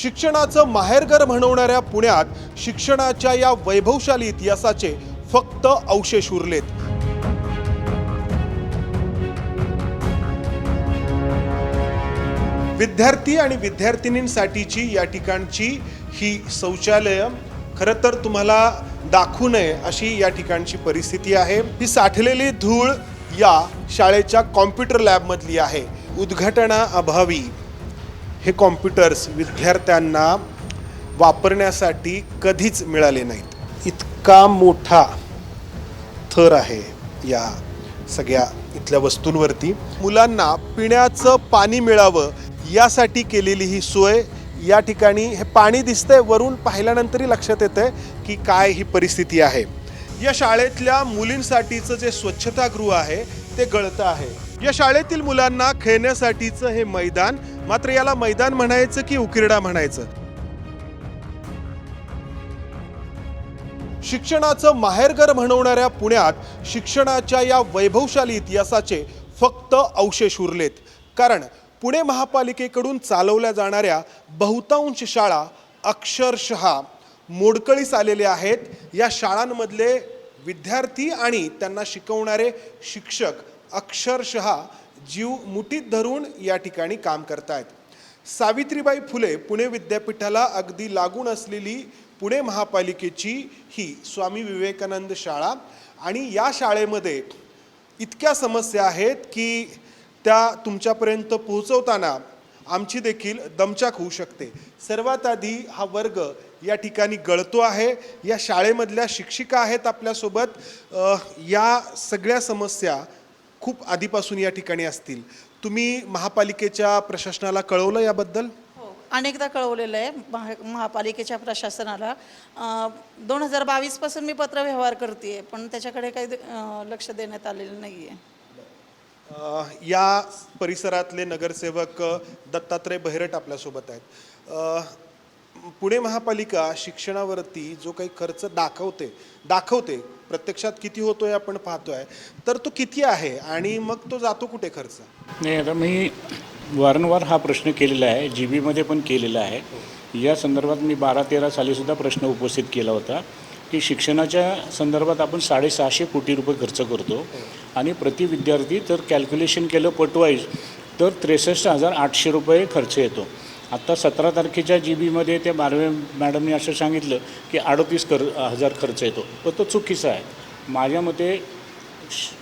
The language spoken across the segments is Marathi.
शिक्षणाचं माहेरघर म्हणवणाऱ्या पुण्यात शिक्षणाच्या या वैभवशाली इतिहासाचे फक्त अवशेष उरलेत। विद्यार्थी आणि विद्यार्थिनींसाठीची या ठिकाणची ही शौचालय खरं तर तुम्हाला दाखवू नये अशी या ठिकाणची परिस्थिती आहे। ही साठलेली धूळ या शाळेच्या कॉम्प्युटर लॅबमधली आहे। उद्घाटनाअभावी हे कॉम्प्युटर्स विद्यार्थ्यांना वापरण्यासाठी कधीच मिळाले नाहीत। इतका मोठा थर आहे या सगळ्या इथल्या वस्तूंवरती। मुलांना पिण्याचं पाणी मिळावं यासाठी केलेली ही सोय। या ठिकाणी हे पाणी दिसतंय, वरून पाहिल्यानंतरही लक्षात येतंय की काय ही परिस्थिती आहे। या शाळेतल्या मुलींसाठीचं जे स्वच्छतागृह आहे ते गळतं आहे। या शाळेतील मुलांना खेळण्यासाठीचं हे मैदान, मात्र याला मैदान म्हणायचं की उकिरडा म्हणायचं। शिक्षणाचं माहेरघर म्हणवणाऱ्या पुण्यात शिक्षणाच्या या वैभवशाली इतिहासाचे फक्त अवशेष उरलेत। कारण पुणे महापालिकेकडून चालवल्या जाणाऱ्या बहुतांश शाळा अक्षरशः मोडकळीस आलेल्या आहेत। या शाळांमधले विद्यार्थी आणि त्यांना शिकवणारे शिक्षक अक्षरशः जीव मुठीत धरून या ठिकाणी काम करतायत। सावित्रीबाई फुले पुणे विद्यापीठाला अगदी लागून असलेली पुणे महापालिकेची ही स्वामी विवेकानंद शाळा, आणि या शाळेमध्ये इतक्या समस्या आहेत की त्या तुमच्यापर्यंत पोहोचवताना आमची देखील दमछाक होऊ शकते। सर्वात आधी हा वर्ग या ठिकाणी गळतो आहे। या शाळेमधल्या शिक्षिका आहेत आपल्यासोबत। या सगळ्या समस्या खूप आधीपासून या ठिकाणी असतील। तुम्ही महापालिकेच्या प्रशासनाला कळवलं याबद्दल? हो, अनेकदा कळवलेलं आहे महापालिकेच्या प्रशासनाला। 2022 पासून मी पत्रव्यवहार करते, पण त्याच्याकडे काही लक्ष देण्यात आलेलं नाही आहे। या परिसरातले नगरसेवक दत्तात्रय बहिरट आपल्यासोबत आहेत। पुणे महापालिका शिक्षणावरती जो काही खर्च दाखवते प्रत्यक्षात किती होतोय आपण पाहतोय, तर तो किती आहे आणि मग तो जातो कुठे खर्च? नाही, आता मी वारंवार हा प्रश्न केलेला आहे, GB मध्ये पण केलेला आहे। या संदर्भात मी 12-13 सालीसुद्धा प्रश्न उपस्थित केला होता की शिक्षणाच्या संदर्भात आपण 650 कोटी रुपये खर्च करतो आणि प्रति विद्यार्थी तर कॅल्क्युलेशन केलं पटवाईज तर 63,800 रुपये खर्च येतो। आत्ता 17 तारखेच्या GB मध्ये त्या बारवे मॅडमने असं सांगितलं की 38,000 खर्च येतो, पण तो चुकीचा आहे माझ्या मते।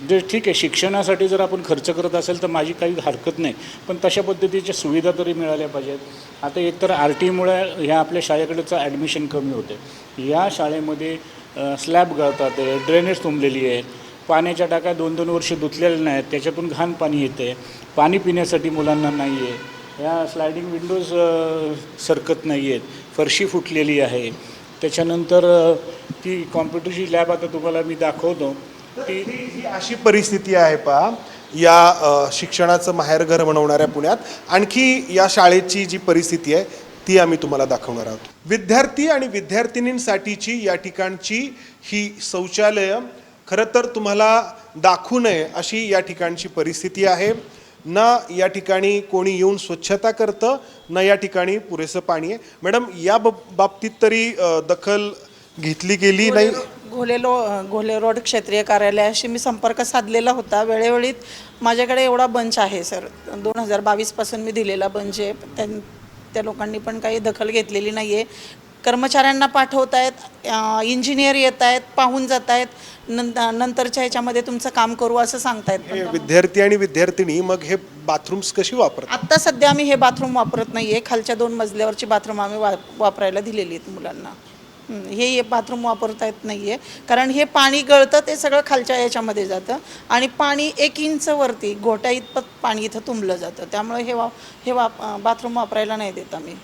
जे ठीक आहे, शिक्षणासाठी जर आपण खर्च करत असेल तर माझी काही हरकत नाही, पण तशा पद्धतीच्या सुविधा तरी मिळाल्या पाहिजेत। आता एकतर RTमुळे ह्या आपल्या शाळेकडचं ॲडमिशन कमी होते। या शाळेमध्ये स्लॅब गळतात, ड्रेनेज तुंबलेली आहे, पाण्याच्या टाक्या 2-2 वर्ष धुतलेल्या नाहीत, त्याच्यातून घाण पाणी येते, पाणी पिण्यासाठी मुलांना नाही आहे। या स्लायडिंग विंडोज सरकत नाही आहेत, फरशी फुटलेली आहे। त्याच्यानंतर ती कॉम्प्युटरची लॅब आता तुम्हाला मी दाखवतो। ही अशी परिस्थिती आहे पहा या शिक्षणाचं माहेरघर बनवणाऱ्या पुण्यात। आणखी या शाळेची जी परिस्थिती आहे ती आम्ही तुम्हाला दाखवणार आहोत। विद्यार्थी आणि विद्यार्थिनींसाठीची या ठिकाणची ही शौचालय खरं तर तुम्हाला दाखवू नये अशी या ठिकाणची परिस्थिती आहे। ना या ठिकाणी कोणी येऊन स्वच्छता करतं, ना या ठिकाणी पुरेसं पाणी आहे। मॅडम, या बाबतीत तरी दखल घेतली गेली नाही? घोले रोड क्षेत्रीय कार्यालयाशी मी संपर्क साधलेला होता वेळोवेळी। माझ्याकडे एवढा बंच आहे सर, 2022 पासून मी दिलेला बंच आहे, त्या लोकांनी पण काही दखल घेतलेली नाही आहे। कर्मचाऱ्यांना पाठवत आहेत, इंजिनियर येत आहेत, पाहून जात आहेत, नंतरच्या ह्याच्यामध्ये तुमचं काम करू असं सांगतायत। विद्यार्थी आणि विद्यार्थिनी मग हे बाथरूम्स कशी वापरतात? आत्ता सध्या आम्ही हे बाथरूम वापरत नाही आहे। खालच्या 2 मजल्यावरची बाथरूम आम्ही वापरायला दिलेली आहेत मुलांना। हे बाथरूम वापरता येत नाही आहे, कारण हे पाणी गळतं ते सगळं खालच्या याच्यामध्ये जातं आणि पाणी 1 इंच वरती घोट्या इतपत पाणी इथं तुंबलं जातं, त्यामुळे हे बाथरूम वापरायला नाही देत आम्ही।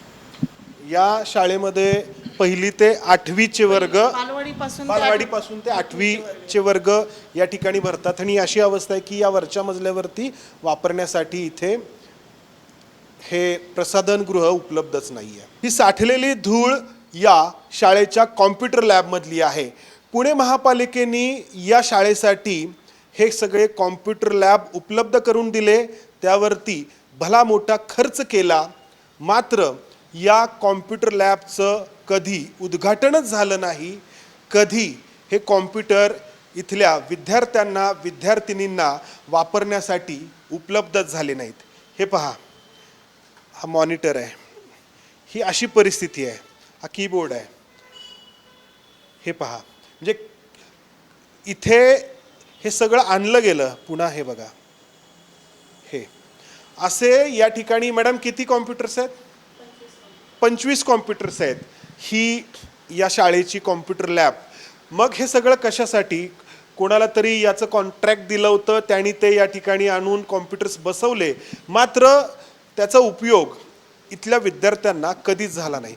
या शाळेमध्ये 1ली ते 8वीचे वर्ग, बालवाडीपासून ते 8वीचे वर्ग या ठिकाणी भरतात, आणि अशी अवस्था आहे की या वरच्या मजल्यावरती वापरण्यासाठी इथे हे प्रसाधनगृह उपलब्धच नाही आहे। ही साठलेली धूळ या शाळेच्या कॉम्प्युटर लॅबमधली आहे। पुणे महापालिकेने या शाळेसाठी हे सगळे कॉम्प्युटर लॅब उपलब्ध करून दिले, त्यावरती भला मोठा खर्च केला, मात्र या कॉम्प्युटर लॅबचं कधी उद्घाटनच झालं नाही, कधी हे कॉम्प्युटर इथल्या विद्यार्थ्यांना विद्यार्थिनींना वापरण्यासाठी उपलब्धच झाले नाहीत. हे पहा, हा मॉनिटर आहे, ही अशी परिस्थिती आहे, हा कीबोर्ड आहे, हे पहा. म्हणजे इथे हे सगळं आणलं गेलं. पुन्हा हे बघा, हे असे या ठिकाणी मॅडम किती कॉम्प्युटर्स आहेत? 25 कॉम्प्युटर्स आहेत ही या शाळेची कॉम्प्युटर लॅब. मग हे सगळं कशासाठी? कोणाला तरी याचं कॉन्ट्रॅक्ट दिलं होतं, त्यांनी ते या ठिकाणी आणून कॉम्प्युटर्स बसवले, मात्र त्याचा उपयोग इथल्या विद्यार्थ्यांना कधीच झाला नाही.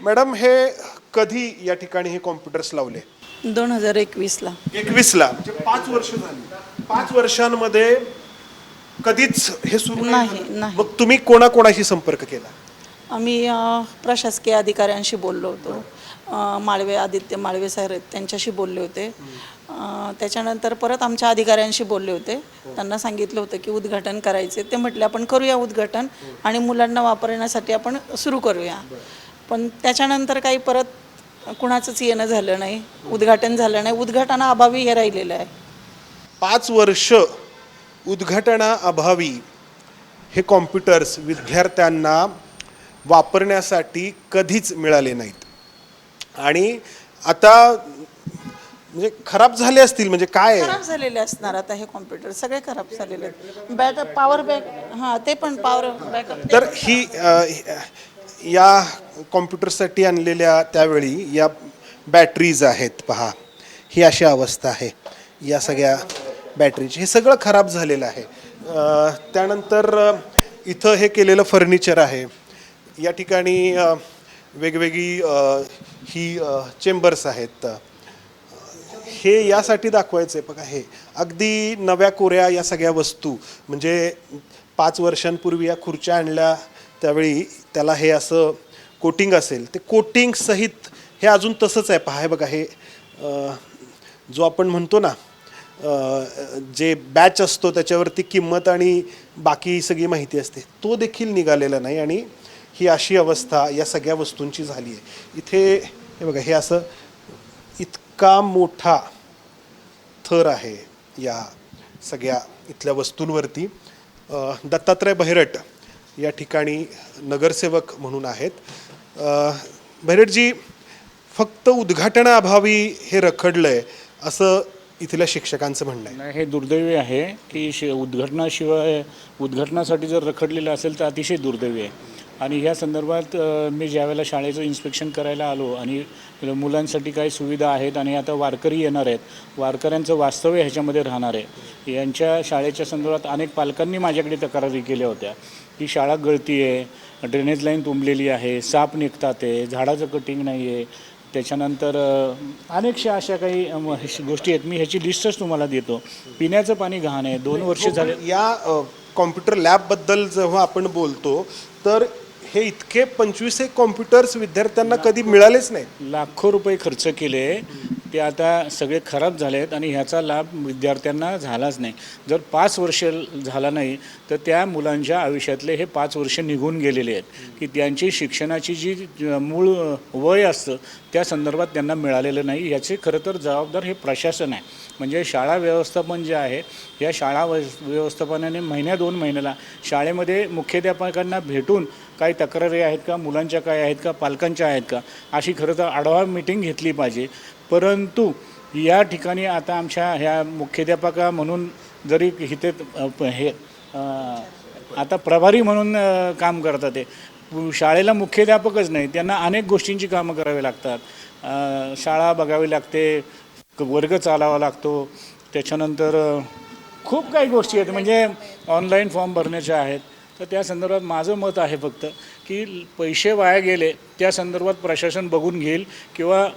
मॅडम, हे कधी या ठिकाणी हे कॉम्प्युटर्स लावले? 2021ला. 21ला, म्हणजे 5 वर्ष झाली. 5 वर्षांमध्ये कधीच हे सुरू नाही, झालं? नाही. मग तुम्ही कोणाकोणाशी संपर्क केला? आम्ही प्रशासकीय अधिकाऱ्यांशी बोललो होतो. माळवे, आदित्य माळवे सर आहेत, त्यांच्याशी बोलले होते. त्याच्यानंतर परत आमच्या अधिकाऱ्यांशी बोलले होते. त्यांना सांगितलं होतं की उद्घाटन करायचे. ते म्हटले आपण करूया उद्घाटन आणि मुलांना वापरण्यासाठी आपण सुरू करूया. पण त्याच्यानंतर काही परत कुणाचंच येणं झालं नाही, उद्घाटन झालं नाही. उद्घाटनाअभावी हे राहिलेलं आहे. 5 वर्ष उद्घाटनाअभावी हे कॉम्प्युटर्स विद्यार्थ्यांना वापरण्यासाठी कधीच मिळाले नाहीत. आणि आता म्हणजे खराब झाले असतील, म्हणजे काय खराब झालेले असणार आता हे कॉम्प्युटर, सगळे खराब झालेले आहेत. बॅकअप, पॉवर बॅक, हां ते पण पॉवर बॅकअप. तर ही या कॉम्प्युटरसाठी आणलेल्या त्यावेळी या बॅटरीज आहेत, पहा, ही अशी अवस्था आहे या सगळ्या बॅटरीची. हे सगळं खराब झालेलं आहे. त्यानंतर इथं हे केलेलं फर्निचर आहे. या ठिकाणी वेगवेगळी ही चेंबर्स आहेत. हे यासाठी दाखवायचं आहे, बघा, हे अगदी नव्या कोऱ्या या सगळ्या वस्तू. म्हणजे 5 वर्षांपूर्वी या खुर्च्या आणल्या त्यावेळी त्याला हे असं कोटिंग असेल, ते कोटिंग सहित हे अजून तसंच आहे. पहा, हे बघा, हे जो आपण म्हणतो ना जे बॅच असतो त्याच्यावरती किंमत आणि बाकी सगळी माहिती असते, तो देखील निघालेला नाही. आणि ही अशी अवस्था या सगळ्या वस्तूंची झाली आहे. इथे हे बघा, हे असं इतका मोठा थर आहे या सगळ्या इथल्या वस्तूंवरती. दत्तात्रय बहिरट या ठिकाणी नगरसेवक म्हणून आहेत. बहिरटजी, फक्त उद्घाटनाअभावी हे रखडलं आहे असं इथल्या शिक्षकांचं म्हणणं आहे. नाही, हे दुर्दैवी आहे की उद्घाटनासाठी जर रखडलेलं असेल तर अतिशय दुर्दैवी आहे. आणि ह्या संदर्भात मी ज्यावेळेला शाळेचं इन्स्पेक्शन करायला आलो आणि मुलांसाठी काय सुविधा आहेत आणि आता वारकरी येणार आहेत, वारकऱ्यांचं वास्तव्य ह्याच्यामध्ये राहणार आहे, यांच्या शाळेच्या संदर्भात अनेक पालकांनी माझ्याकडे तक्रारी केल्या होत्या की शाळा गळती आहे, ड्रेनेज लाईन तुंबलेली आहे, साप निघतात आहे, झाडाचं कटिंग नाही आहे. त्याच्यानंतर अनेकशा अशा काही गोष्टी आहेत. मी ह्याची लिस्टच तुम्हाला देतो. पिण्याचं पाणी घाण आहे. 2 वर्ष झाले. या कॉम्प्युटर लॅबबद्दल जेव्हा आपण बोलतो तर हे इतके 25 कॉम्प्युटर्स विद्यार्थ्यांना कधी मिळालेच नाही. लाखो रुपये खर्च केले, ते आता सगळे खराब झाले आहेत आणि ह्याचा लाभ विद्यार्थ्यांना झालाच नाही. जर 5 वर्ष झाला नाही तर त्या मुलांच्या आयुष्यातले हे 5 वर्ष निघून गेलेले आहेत की त्यांची शिक्षणाची जी मूळ वय असतं त्या संदर्भात त्यांना मिळालेलं नाही. याचे खरं तर जबाबदार हे प्रशासन आहे. म्हणजे शाळा व्यवस्थापन जे आहे, या शाळा व्यवस्थापनाने महिन्या 2 महिन्याला शाळेमध्ये मुख्याध्यापकांना भेटून काही तक्रारी आहेत का, मुलांच्या काय आहेत का, पालकांच्या आहेत का, अशी खरं तर आढावा मीटिंग घेतली पाहिजे. परंतु या ठिकाणी आता आमच्या ह्या मुख्याध्यापका म्हणून जरी इथे हे आता प्रभारी म्हणून काम करतात, ते शाळेला मुख्याध्यापकच नाही, त्यांना अनेक गोष्टींची कामं करावी लागतात. शाळा बघावी लागते, वर्ग चालावा लागतो, त्याच्यानंतर खूप काही गोष्टी आहेत. म्हणजे ऑनलाईन फॉर्म भरण्याच्या आहेत. तर त्या संदर्भात माझं मत आहे फक्त की पैसे वाया गेले त्या संदर्भात प्रशासन बघून घेईल किंवा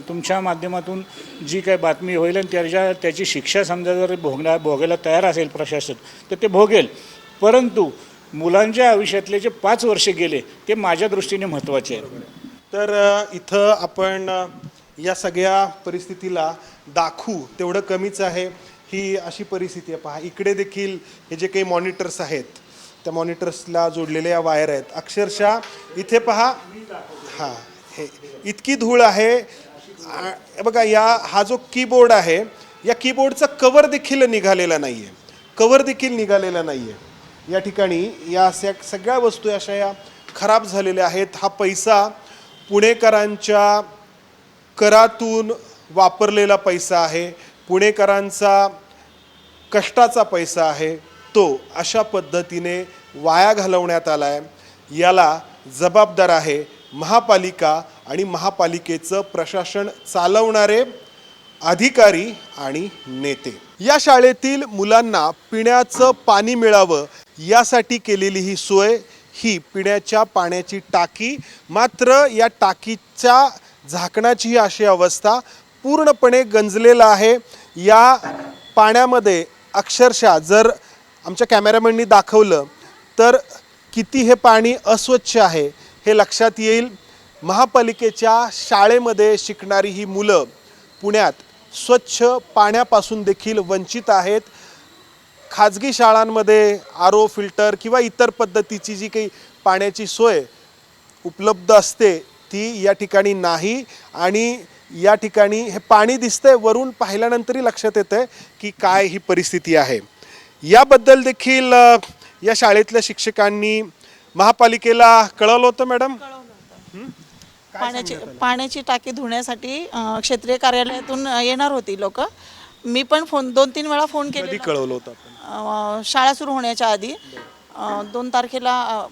तुमच्या माध्यमातून जी काही बातमी होईल आणि त्याची शिक्षा समजा जर भोगायला तयार असेल प्रशासन तर ते भोगेल. परंतु मुलांच्या आयुष्यातले जे 5 वर्ष गेले ते माझ्या दृष्टीने महत्त्वाचे आहेत. तर इथं आपण या सगळ्या परिस्थितीला दाखवू तेवढं कमीच आहे. ही अशी परिस्थिती आहे. पहा, इकडे देखील हे जे काही मॉनिटर्स आहेत त्या मॉनिटर्सला जोडलेल्या या वायर आहेत. अक्षरशः इथे पहा, हां, हे इतकी धूळ आहे. हे बघा, हा जो कीबोर्ड आहे, या कीबोर्डचा कवर देखील निघालेला नाही आहे. कवर देखील निघालेला नाही आहे. या ठिकाणी या सगळ्या वस्तू अशा या खराब झालेल्या आहेत. हा पैसा पुणेकरांच्या करातून वापरलेला पैसा आहे, पुणेकरांचा कष्टाचा पैसा आहे, तो अशा पद्धतीने वाया घालवण्यात आला आहे. याला जबाबदार आहे महापालिका आणि महापालिकेचं प्रशासन चालवणारे अधिकारी आणि नेते. या शाळेतील मुलांना पिण्याचं पाणी मिळावं यासाठी केलेली ही सोय, ही पिण्याच्या पाण्याची टाकी. मात्र या टाकीच्या झाकणाची ही अशी अवस्था, पूर्णपणे गंजलेला आहे. या पाण्यामध्ये अक्षरशः जर आमच्या कॅमेरामॅननी दाखवलं तर किती हे पाणी अस्वच्छ आहे हे लक्षात येईल. महापालिकेच्या शाळेमध्ये शिकणारी ही मुलं पुण्यात स्वच्छ पाण्यापासून देखील वंचित आहेत. खाजगी शाळांमध्ये आरो फिल्टर किंवा इतर पद्धतीची जी काही पाण्याची सोय उपलब्ध असते ती या ठिकाणी नाही. आणि या ठिकाणी हे पाणी दिसतंय, वरून पाहिल्यानंतरही लक्षात येतंय की काय ही परिस्थिती आहे. याबद्दल देखील या शाळेतल्या शिक्षकांनी महापालिकेला कळवलं होतं. मॅडम, पाण्याची टाकी धुण्यासाठी क्षेत्रीय कार्यालयातून येणार होती लोक. मी पण 2-3 वेळा फोन कधी केले. कळवलं होतं आपण? शाळा सुरू होण्याच्या आधी 2 तारखेला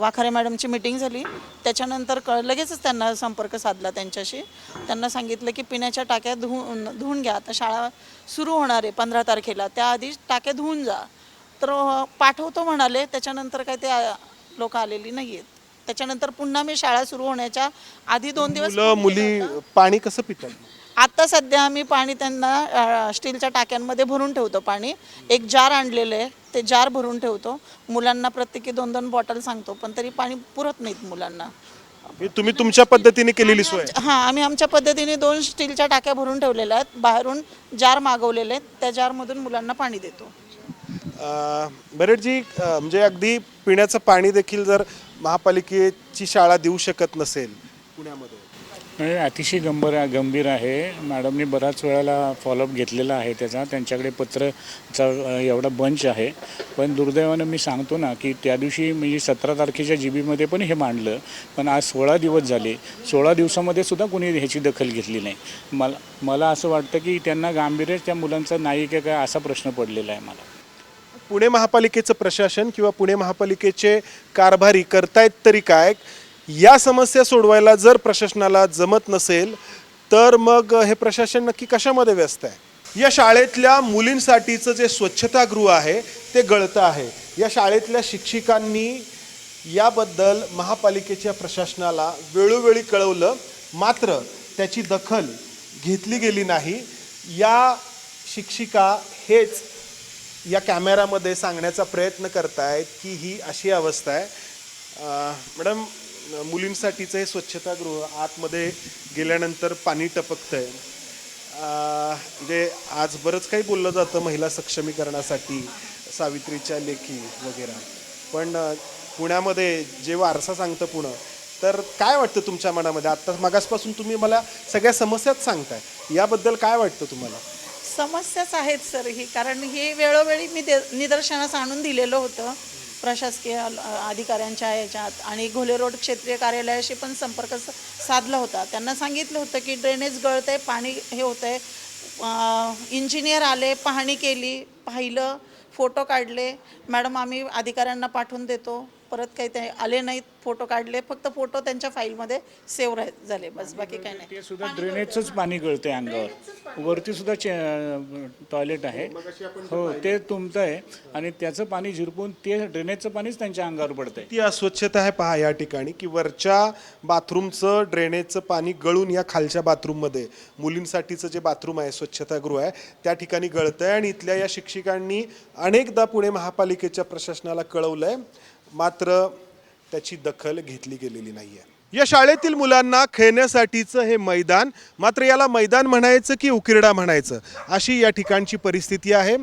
वाखारे मॅडमची मीटिंग झाली. त्याच्यानंतर लगेचच त्यांना संपर्क साधला त्यांच्याशी. त्यांना सांगितलं की पिण्याच्या टाक्या धुवून घ्या, आता शाळा सुरू होणार आहे 15 तारखेला, त्याआधी टाक्या धुवून जा. तर पाठवतो म्हणाले. त्याच्यानंतर काय ते लोक आलेली नाही आहेत. त्याच्यानंतर पुन्हा मी शाळा सुरू होण्याच्या आधी 2 दिवस मुली पाणी कसं पितात? आता सध्या आम्ही पाणी त्यांना स्टीलच्या टाक्यांमध्ये भरून ठेवतो. पाणी एक जार आणलेलं आहे, ते जार भरून ठेवतो. मुलांना प्रत्येकी 2-2 बॉटल सांगतो, पण तरी पाणी पुरत नाहीत मुलांना. तुम्ही तुमच्या पद्धतीने केलेली सोय? हां, आम्ही आमच्या पद्धतीने 2 स्टीलच्या टाक्या भरून ठेवलेल्या आहेत. बाहेरून जार मागवलेले आहेत, त्या जारमधून मुलांना पाणी देतो. बरेटजी, म्हणजे अगदी पिण्याचं पाणी देखील जर महापालिकेची शाळा देऊ शकत नसेल पुण्यामध्ये, नाही, अतिशय गंभीर आहे. मॅडमनी बऱ्याच वेळेला फॉलोअप घेतलेला आहे त्याचा. त्यांच्याकडे पत्रचा एवढा बंच आहे. पण दुर्दैवानं मी सांगतो ना की त्या दिवशी म्हणजे 17 तारखेच्या GB पण हे मांडलं, पण आज 16 दिवस झाले. 16 दिवसामध्ये सुद्धा कोणी ह्याची दखल घेतली नाही. मला असं वाटतं की त्यांना गांभीर्य त्या मुलांचं नाही का काय असा प्रश्न पडलेला आहे मला. पुणे महापालिकेचं प्रशासन किंवा पुणे महापालिकेचे कारभारी करतायत तरी काय? या समस्या सोडवायला जर प्रशासनाला जमत नसेल तर मग हे प्रशासन नक्की कशामध्ये व्यस्त आहे? या शाळेतल्या मुलींसाठीचं जे स्वच्छतागृह आहे ते गळतं आहे. या शाळेतल्या शिक्षिकांनी याबद्दल महापालिकेच्या प्रशासनाला वेळोवेळी कळवलं, मात्र त्याची दखल घेतली गेली नाही. या शिक्षिका हेच या कॅमेरामध्ये सांगण्याचा प्रयत्न करतायत की ही अशी अवस्था आहे. मॅडम, मुलींसाठीचं हे स्वच्छतागृह आतमध्ये गेल्यानंतर पाणी टपकतंय. म्हणजे आज बरंच काही बोललं जातं महिला सक्षमीकरणासाठी, सावित्रीच्या लेखी वगैरे, पण पुण्यामध्ये जे वारसा सांगतं पुणं, तर काय वाटतं तुमच्या मनामध्ये? आत्ता मागासपासून तुम्ही मला सगळ्या समस्याच सांगताय, याबद्दल काय वाटतं तुम्हाला? समस्याच आहेत सर ही, कारण हे वेळोवेळी मी निदर्शनास आणून दिलेलं होतं प्रशासकीय अधिकाऱ्यांच्या याच्यात. आणि घोले रोड क्षेत्रीय कार्यालयाशी पण संपर्क साधला होता. त्यांना सांगितलं होतं की ड्रेनेज गळतं आहे, पाणी हे होतं आहे. इंजिनियर आले, पाहणी केली, पाहिलं, फोटो काढले. मॅडम, आम्ही अधिकाऱ्यांना पाठवून देतो. परत काही ते आले नाहीत, फोटो काढले, फक्त फोटो त्यांच्या फाईलमध्ये सेव्ह झाले, बस बाकी काही नाही. ते सुद्धा ड्रेनेजचंच पाणी गळतंय अंगावर. वरती सुद्धा टॉयलेट आहे, हो, ते तुमचं आहे आणि त्याचं पाणी झिरपून ते ड्रेनेजचं पाणीच त्यांच्या अंगावर पडतंय. ती अस्वच्छता आहे पहा या ठिकाणी, की वरच्या बाथरूमचं ड्रेनेजचं पाणी गळून या खालच्या बाथरूममध्ये, मुलींसाठीचं जे बाथरूम आहे, स्वच्छतागृह आहे, त्या ठिकाणी गळतंय. आणि इथल्या या शिक्षिकांनी अनेकदा पुणे महापालिकेच्या प्रशासनाला कळवलंय, मात्र त्याची दखल घेतली गेलेली नाही आहे. या शाळेतील मुलांना खेळण्यासाठीचं हे मैदान, मात्र याला मैदान म्हणायचं की उकिरडा म्हणायचं, अशी या ठिकाणची परिस्थिती आहे.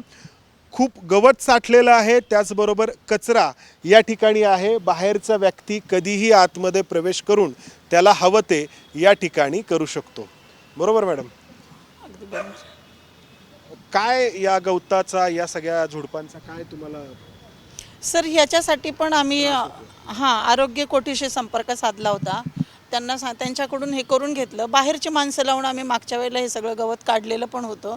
खूप गवत साठलेलं आहे, त्याचबरोबर कचरा या ठिकाणी आहे. बाहेरचा व्यक्ती कधीही आतमध्ये प्रवेश करून त्याला हवं ते या ठिकाणी करू शकतो. बरोबर मॅडम? अगदी बरोबर. काय या गवताचा, या सगळ्या झुडपांचा काय तुम्हाला सर ह्याच्यासाठी पण आम्ही आरोग्य कोठीशी संपर्क साधला होता. त्यांच्याकडून हे करून घेतलं. बाहेरची माणसं लावून आम्ही मागच्या वेळेला हे सगळं गवत काढलेलं पण होतं.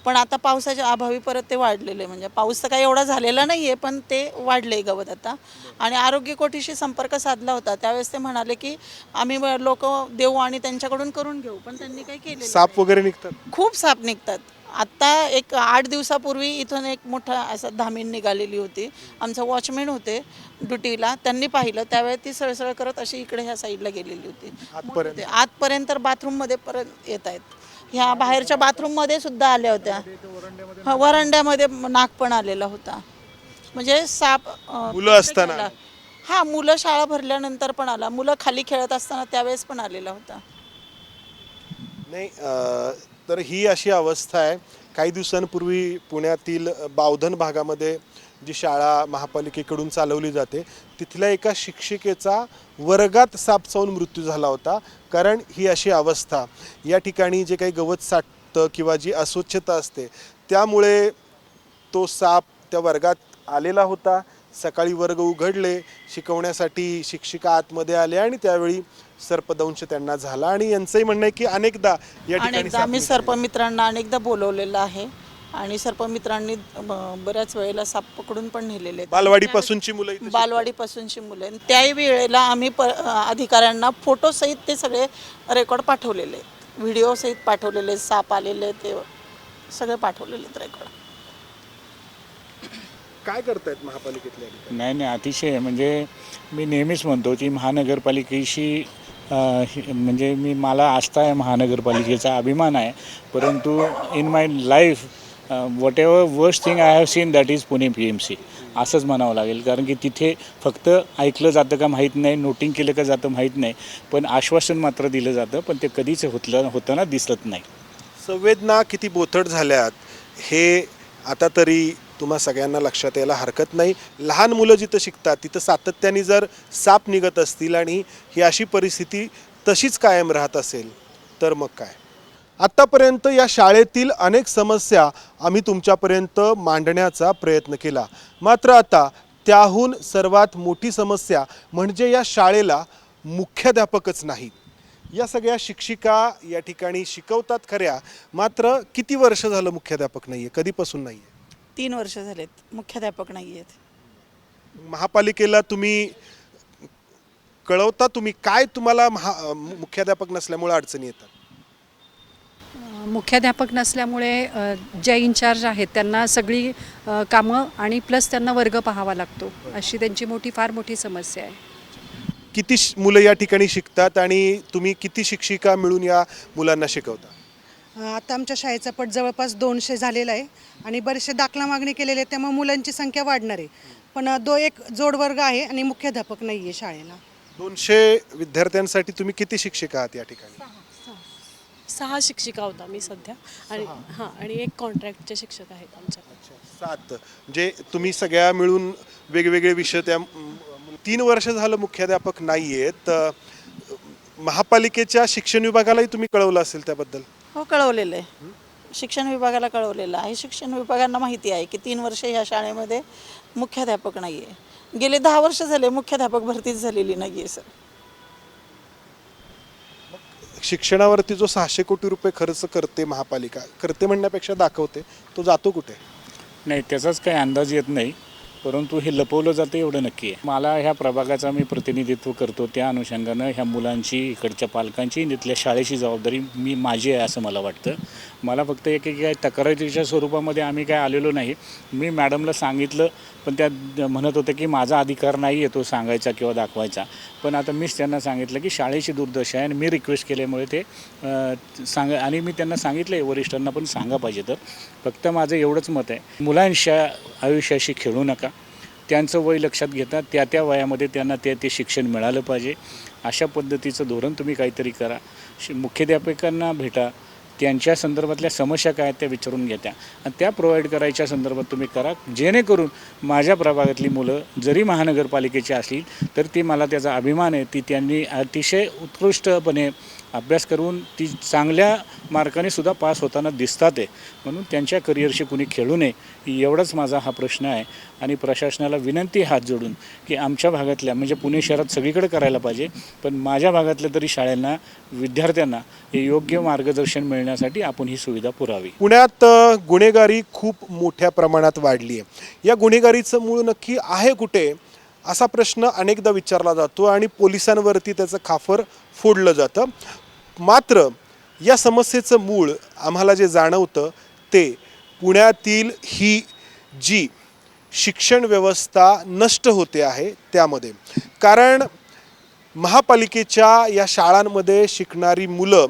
पण आता पावसाच्या अभावी परत ते वाढलेले, म्हणजे पाऊस तर काही एवढा झालेला नाही आहे, पण ते वाढले गवत आता. आणि आरोग्य कोठीशी संपर्क साधला होता, त्यावेळेस ते म्हणाले की आम्ही लोक देऊ आणि त्यांच्याकडून करून घेऊ, पण त्यांनी काही केलं साप वगैरे निघतात? खूप साप निघतात. आत्ता एक 8 दिवसापूर्वी इथून एक मोठा असं धामीण निघालेली होती. आमचा वॉचमॅन होते ड्युटीला, त्यांनी पाहिलं त्यावेळेस ती सळसळ करत अशी इकडे ह्या साईडला गेलेली होती. आतपर्यंत तर बाथरूममध्ये परत येत आहेत. ह्या बाहेरच्या बाथरूममध्ये सुद्धा आल्या होत्या. वरांड्यामध्ये नाक पण आलेला होता. म्हणजे साप मुलं असताना? मुलं शाळा भरल्यानंतर पण आला. मुलं खाली खेळत असताना त्यावेळेस पण आलेला होता. नाही, तर ही अशी अवस्था आहे. काही दिवसांपूर्वी पुण्यातील बावधन भागामध्ये जी शाळा महापालिकेकडून चालवली जाते, तिथल्या एका शिक्षिकेचा वर्गात साप चावून मृत्यू झाला होता. कारण ही अशी अवस्था, या ठिकाणी जे काही गवत साठतं किंवा जी अस्वच्छता असते त्यामुळे तो साप त्या वर्गात आलेला होता. सकाळी वर्ग उघडले, शिकवण्यासाठी शिक्षिका आतमध्ये आल्या आणि त्यावेळी सर्पदंश त्यांना झाला. आणि यांचंही म्हणणं आहे की अनेकदा या ठिकाणी आम्ही सर्पमित्रांना अनेकदा बोलवलेलं आहे आणि सर्पमित्रांनी बऱ्याच वेळेला साप पकडून पण नेलेले. बालवाडीपासूनची मुलं बालवाडीपासूनची मुलं. त्याही वेळेला आम्ही अधिकाऱ्यांना फोटोसहित ते सगळे रेकॉर्ड पाठवलेले, व्हिडिओसहित पाठवलेले, साप आलेले ते सगळे पाठवलेले रेकॉर्ड. काय करतायत महापालिकेतल्या अधिकारी? नाही, अतिशय म्हणजे मी नेहमीच म्हणतो की महानगरपालिकेशी म्हणजे मला आस्था आहे, महानगरपालिकेचा अभिमान आहे. परंतु in my life what ever worst thing I have seen that is Pune PMC असंच म्हणावं लागेल. कारण की तिथे फक्त ऐकलं जातं का माहीत नाही, नोटिंग केलं का जातं माहीत नाही, पण आश्वासन मात्र दिलं जातं, पण ते कधीच होताना दिसत नाही. संवेदना किती बोथट झाल्यात हे आता तरी तुम्हा सगळ्यांना लक्षात यायला हरकत नाही. लहान मुलं जिथं शिकतात तिथं सातत्याने जर साप निघत असतील आणि ही अशी परिस्थिती तशीच कायम राहत असेल तर मग काय. आत्तापर्यंत या शाळेतील अनेक समस्या आम्ही तुमच्यापर्यंत मांडण्याचा प्रयत्न केला, मात्र आता त्याहून सर्वात मोठी समस्या म्हणजे या शाळेला मुख्याध्यापकच नाहीत. या सगळ्या शिक्षिका या ठिकाणी शिकवतात खऱ्या, मात्र किती वर्ष झालं मुख्याध्यापक नाही आहे? कधीपासून नाही आहे? 3 वर्ष झालेत मुख्याध्यापक नाही आहेत. महापालिकेला तुम्ही कळवता, तुम्ही काय तुम्हाला मुख्याध्यापक नसल्यामुळे अडचणी येतात? मुख्याध्यापक नसल्यामुळे जे इन्चार्ज आहेत त्यांना सगळी कामं आणि प्लस त्यांना वर्ग पाहावा लागतो, अशी त्यांची फार मोठी समस्या आहे. किती मुलं या ठिकाणी शिकतात आणि तुम्ही किती शिक्षिका मिळून या मुलांना शिकवता? आता आमच्या शाळेचा पट जवळपास 200 झालेला आहे आणि बरेचसे दाखला मागणी केलेले आहे, त्यामुळे मुलांची संख्या वाढणार आहे. पण एक जोडवर्ग आहे आणि मुख्याध्यापक नाही आहे शाळेला. 200 विद्यार्थ्यांसाठी तुम्ही किती शिक्षिका आहात या ठिकाणी? 6 शिक्षिका होता मी सध्या आणि आणि एक कॉन्ट्रॅक्टचे शिक्षक आहेत आमच्या. 7. जे तुम्ही सगळ्या मिळून वेगवेगळे विषय त्या 3 वर्ष झालं मुख्याध्यापक नाही आहेत. महापालिकेच्या शिक्षण विभागालाही तुम्ही कळवलं असेल त्याबद्दल? हो, कळवलेलं आहे. शिक्षण विभागाला कळवलेलं आहे. शिक्षण विभागांना माहिती आहे की 3 वर्ष ह्या शाळेमध्ये मुख्याध्यापक नाही आहे. गेले 10 वर्ष झाले मुख्याध्यापक भरतीच झालेली नाही आहे सर. शिक्षणावरती जो 600 कोटी रुपये खर्च करते महापालिका, करते म्हणण्यापेक्षा दाखवते, तो जातो कुठे? नाही, त्याचाच काही अंदाज येत नाही, परंतु हे लपवलं जातं एवढं नक्की आहे. मला ह्या प्रभागाचा मी प्रतिनिधित्व करतो, त्या अनुषंगानं ह्या मुलांची, इकडच्या पालकांची, इथल्या शाळेची जबाबदारी माझी आहे असं मला वाटतं. मला फक्त एक तक्रारीच्या स्वरूपामध्ये आम्ही काय आलेलो नाही. मी मॅडमला सांगितलं, पण त्या म्हणत होतं की माझा अधिकार नाही आहे तो सांगायचा किंवा दाखवायचा. पण आता मीच त्यांना सांगितलं की शाळेची दुर्दशा आहे आणि मी रिक्वेस्ट केल्यामुळे ते आणि मी त्यांना सांगितलं आहे वरिष्ठांना पण सांगा पाहिजे. तर फक्त माझं एवढंच मत आहे, मुलांच्या आयुष्याशी खेळू नका. त्यांचं वय लक्षात घेता त्या वयामध्ये त्यांना ते शिक्षण मिळालं पाहिजे. अशा पद्धतीचं धोरण तुम्ही काहीतरी करा. मुख्याध्यापकांना भेटा, त्यांच्या संदर्भातल्या समस्या काय आहेत त्या विचारून घेत्या आणि त्या प्रोव्हाइड करायच्या संदर्भात तुम्ही करा, जेणेकरून माझ्या प्रभागातली मुलं जरी महानगरपालिकेची असली तर ती मला त्याचा अभिमान आहे, ती त्यांनी अतिशय उत्कृष्टपणे अभ्यास करून ती चांगल्या मार्काने सुद्धा पास होताना दिसतात आहे. म्हणून त्यांच्या करिअरशी कुणी खेळू नये एवढाच माझा हा प्रश्न आहे. आणि प्रशासनाला विनंती हात जोडून की आमच्या भागातल्या म्हणजे पुणे शहरात सगळीकडे करायला पाहिजे, पण माझ्या भागातल्या तरी शाळांना विद्यार्थ्यांना हे योग्य मार्गदर्शन मिळण्यासाठी आपण ही सुविधा पुरावी. पुण्यात गुन्हेगारी खूप मोठ्या प्रमाणात वाढली आहे. या गुन्हेगारीचं मूळ नक्की आहे कुठे असा प्रश्न अनेकदा विचारला जातो आणि पोलिसांवरती त्याचं खाफर फोडलं जातं. मात्र या समस्येचं मूळ आम्हाला जे जाणवतं ते पुण्यातील ही जी शिक्षण व्यवस्था नष्ट होते आहे त्यामध्ये. कारण महापालिकेच्या या शाळांमध्ये शिकणारी मुलं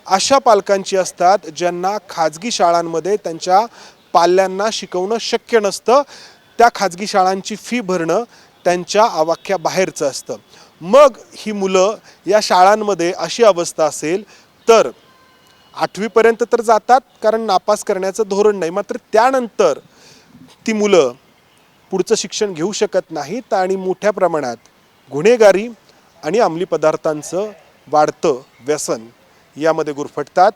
अशा पालकांची असतात ज्यांना खाजगी शाळांमध्ये त्यांच्या पाल्यांना शिकवणं शक्य नसतं. त्या खाजगी शाळांची फी भरणं त्यांच्या आवाक्याबाहेरचं असतं. मग ही मुलं या शाळांमध्ये अशी अवस्था असेल तर 8वीपर्यंत तर जातात कारण नापास करण्याचं धोरण नाही, मात्र त्यानंतर ती मुलं पुढचं शिक्षण घेऊ शकत नाहीत आणि मोठ्या प्रमाणात गुन्हेगारी आणि अंमली पदार्थांचं वाढतं व्यसन यामध्ये गुरफटतात.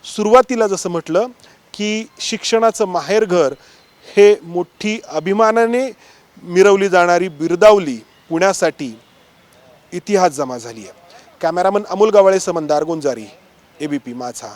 सुरुवातीला जसं म्हटलं की शिक्षणाचं माहेरघर हे मोठी अभिमानाने मिरवली जाणारी बिरदावली पुण्यासाठी इतिहास जमा झाली आहे. कॅमेरामन अमोल गवाळे, समंदार गुंजारी, ABP माझा.